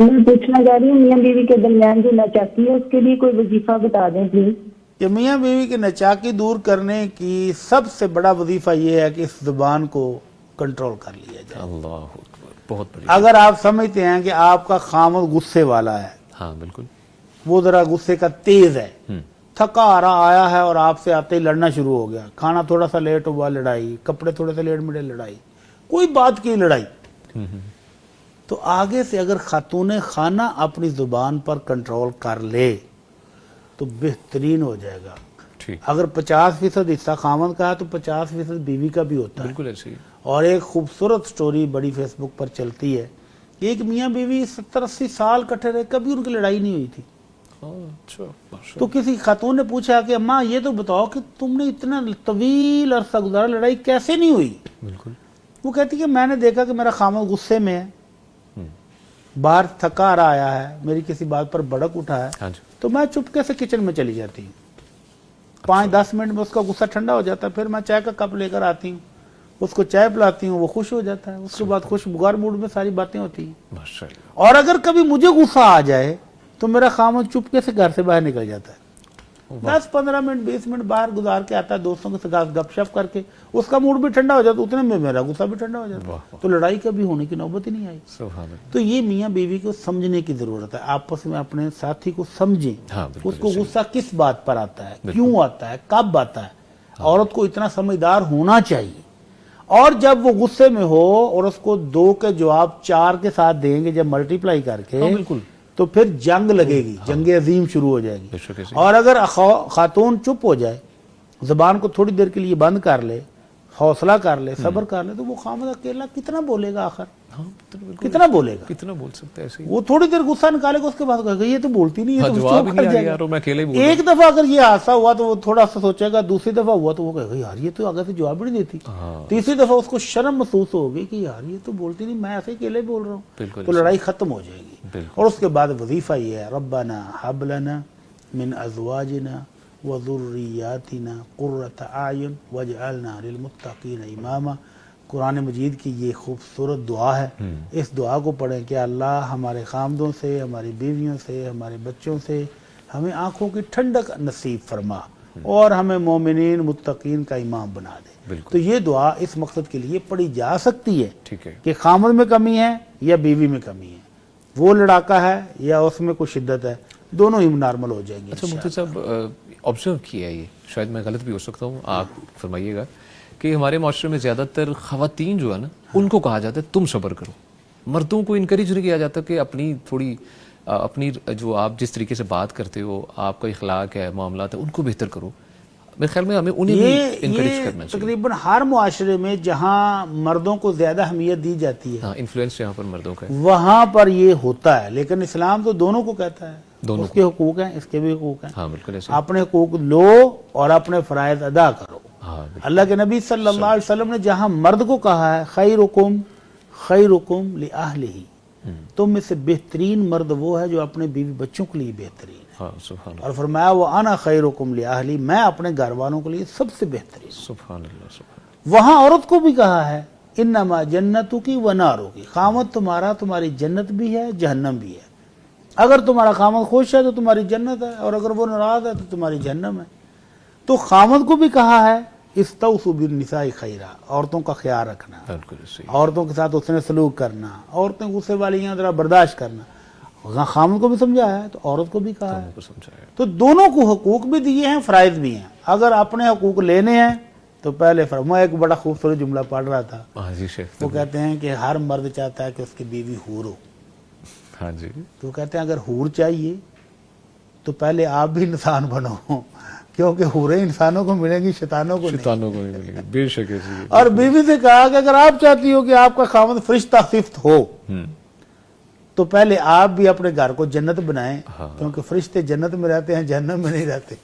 میں پوچھنا چاہ رہی ہوں میاں بیوی کے درمیان جو ناچاکی ہے اس کے لیے کوئی وظیفہ بتا دیں پلیز. کہ میاں بیوی کی ناچاکی دور کرنے کی سب سے بڑا وظیفہ یہ ہے کہ اس زبان کو کنٹرول کر لیا جائے. اللہ اکبر، بہت بڑی. اگر آپ سمجھتے ہیں کہ آپ کا خامد غصے والا ہے، ہاں بالکل، وہ ذرا غصے کا تیز ہے، تھکا آ رہا آیا ہے اور آپ سے آتے ہی لڑنا شروع ہو گیا، کھانا تھوڑا سا لیٹ ہوا لڑائی، کپڑے تھوڑے سے لیٹ ملے لڑائی، کوئی بات کی لڑائی، تو آگے سے اگر خاتون خانہ اپنی زبان پر کنٹرول کر لے تو بہترین ہو جائے گا. ٹھیک، اگر 50% حصہ خامد کا ہے تو 50% بیوی کا بھی ہوتا ہے. بالکل ایسے ہی. اور ایک خوبصورت سٹوری بڑی فیس بک پر چلتی ہے کہ ایک میاں بیوی 70-80 سال کٹھے رہے، کبھی ان کی لڑائی نہیں ہوئی تھی. اچھا، تو کسی خاتون نے پوچھا کہ اماں یہ تو بتاؤ کہ تم نے اتنا طویل عرصہ گزارا، لڑائی کیسے نہیں ہوئی؟ بالکل. وہ کہتی کہ میں نے دیکھا کہ میرا خامد غصے میں ہے، باہر تھکا رہا آیا ہے، میری کسی بات پر بھڑک اٹھا ہے، ہاں جی، تو میں چپکے سے کچن میں چلی جاتی ہوں. 5-10 منٹ میں اس کا غصہ ٹھنڈا ہو جاتا ہے، پھر میں چائے کا کپ لے کر آتی ہوں، اس کو چائے پلاتی ہوں، وہ خوش ہو جاتا ہے. اس کے بعد خوشگوار موڈ میں ساری باتیں ہوتی ہیں. ماشاء اللہ. اور اگر کبھی مجھے غصہ آ جائے تو میرا خامد چپکے سے گھر سے باہر نکل جاتا ہے، 10-15 منٹ 20 منٹ باہر گزار کے آتا ہے، دوستوں کے ساتھ گپ شپ کر کے، اس کا موڈ بھی ٹھنڈا ہو جاتا ہے، اتنے میں میرا غصہ بھی ٹھنڈا ہو جاتا ہے. تو لڑائی کبھی ہونے کی نوبت ہی نہیں آئی. سبحان اللہ. تو یہ میاں بیوی کو سمجھنے کی ضرورت ہے، آپس میں اپنے ساتھی کو سمجھیں، ہاں بالکل، اس کو غصہ کس بات پر آتا ہے، کیوں آتا ہے، کب آتا ہے. عورت کو اتنا سمجھدار ہونا چاہیے. اور جب وہ غصے میں ہو اور اس کو 2 کے جواب 4 کے ساتھ دیں گے جب ملٹیپلائی کر کے، بالکل، تو پھر جنگ لگے گی، جنگ عظیم شروع ہو جائے گی. بے شک ایسے. اور اگر خاتون چپ ہو جائے، زبان کو تھوڑی دیر کے لیے بند کر لے، حوصلہ کر لے، صبر کر لے، تو وہ خامد اکیلا کتنا بولے گا آخر، ہاں بالکل، کتنا بولے گا. کتنا بول سکتا ہے ایسے ہی. وہ تھوڑی دیر غصہ نکالے گا، اس کے بعد کہے گا یہ تو بولتی نہیں ہے، تو جواب چپ ہی کر نہیں آ جائے رہا گا. یار، میں اکیلے ہی بول رہا ایک دفعہ اگر یہ حادثہ ہوا تو وہ تھوڑا سا سوچے گا، دوسری دفعہ ہوا تو وہ کہے گا یار یہ تو آگے سے جواب نہیں دیتی، تیسری دفعہ اس کو شرم محسوس ہوگی کہ یار یہ تو بولتی نہیں، میں ایسے اکیلے بول رہا ہوں. بالکل، تو لڑائی ختم ہو جائے گی. بالکل. اور اس کے بعد وظیفہ یہ ہے ربنا ہب لنا من ازواجنا وذریاتنا قرۃ اعین واجعلنا للمتقین اماما. قرآن مجید کی یہ خوبصورت دعا ہے. اس دعا کو پڑھیں کہ اللہ ہمارے خامدوں سے، ہماری بیویوں سے، ہمارے بچوں سے ہمیں آنکھوں کی ٹھنڈک نصیب فرما اور ہمیں مومنین متقین کا امام بنا دے. تو یہ دعا اس مقصد کے لیے پڑھی جا سکتی ہے ٹھیک ہے کہ خامد میں کمی ہے یا بیوی میں کمی ہے، وہ لڑاکا ہے یا اس میں کوئی شدت ہے، دونوں ہی نارمل ہو جائیں گے. اچھا مفتی صاحب، آبزرو کیا ہے یہ، شاید میں غلط بھی ہو سکتا ہوں، آپ فرمائیے گا کہ ہمارے معاشرے میں زیادہ تر خواتین جو ہے نا، ان کو کہا جاتا ہے تم صبر کرو. مردوں کو انکریج نہیں کیا جاتا کہ اپنی تھوڑی اپنی جو آپ جس طریقے سے بات کرتے ہو، آپ کا اخلاق ہے، معاملات ہے، ان کو بہتر کرو. میرے خیال میں ہمیں انہیں بھی انکریج کرنا چاہیے. تقریباً ہر معاشرے میں جہاں مردوں کو زیادہ اہمیت دی جاتی ہے، ہاں انفلوئنس جہاں پر مردوں کا ہے، وہاں پر یہ ہوتا ہے. لیکن اسلام تو دونوں کو کہتا ہے، دونوں اس کے حقوق ہیں، اس کے بھی حقوق ہیں. ہاں بالکل ایسے. اپنے حقوق لو اور اپنے فرائض ادا کرو. ہاں اللہ کے نبی صلی اللہ علیہ وسلم نے جہاں مرد کو کہا ہے خیرکم خیرکم لأہلہ، تم میں سے بہترین مرد وہ ہے جو اپنے بیوی بچوں کے لیے بہترین ہے. ہاں سبحان اللہ، اور فرمایا وَأَنَا خَيْرُكُمْ لِأَهْلِي، میں اپنے گھر والوں کے لیے سب سے بہترین. سبحان اللہ، سبحان اللہ. وہاں عورت کو بھی کہا ہے انما جنتکی ونارکی، خامد تمہارا تمہاری جنت بھی ہے جہنم بھی ہے. اگر تمہارا خامد خوش ہے تو تمہاری جنت ہے، اور اگر وہ ناراض ہے تو تمہاری جہنم ہے. تو خامد کو بھی کہا ہے استوصوا بالنساء خیرا، عورتوں کا خیال رکھنا، بالکل ایسے. عورتوں کے ساتھ حسن سلوک کرنا، عورتیں غصے والی ہیں ذرا برداشت کرنا. خامد کو بھی سمجھایا ہے تو عورت کو بھی کہا ہے. سمجھایا. تو دونوں کو حقوق بھی دیے ہیں، فرائض بھی ہیں. اگر اپنے حقوق لینے ہیں تو پہلے میں ایک بڑا خوبصورت جملہ پڑھ رہا تھا، ہاں جی شیخ. وہ کہتے ہیں کہ ہر مرد چاہتا ہے کہ اس کی بیوی حور ہو. ہاں جی. تو کہتے ہیں اگر حور چاہیے تو پہلے آپ بھی انسان بنو، کیونکہ حوریں انسانوں کو ملیں گی، شیطانوں کو نہیں. شیطانوں کو نہیں ملے گی، بے شک ایسے. اور بیوی سے کہا کہ اگر آپ چاہتی ہو کہ آپ کا خامد فرشتہ صفت ہو تو پہلے آپ بھی اپنے گھر کو جنت بنائیں، کیونکہ فرشتے جنت میں رہتے ہیں، جہنم میں نہیں رہتے.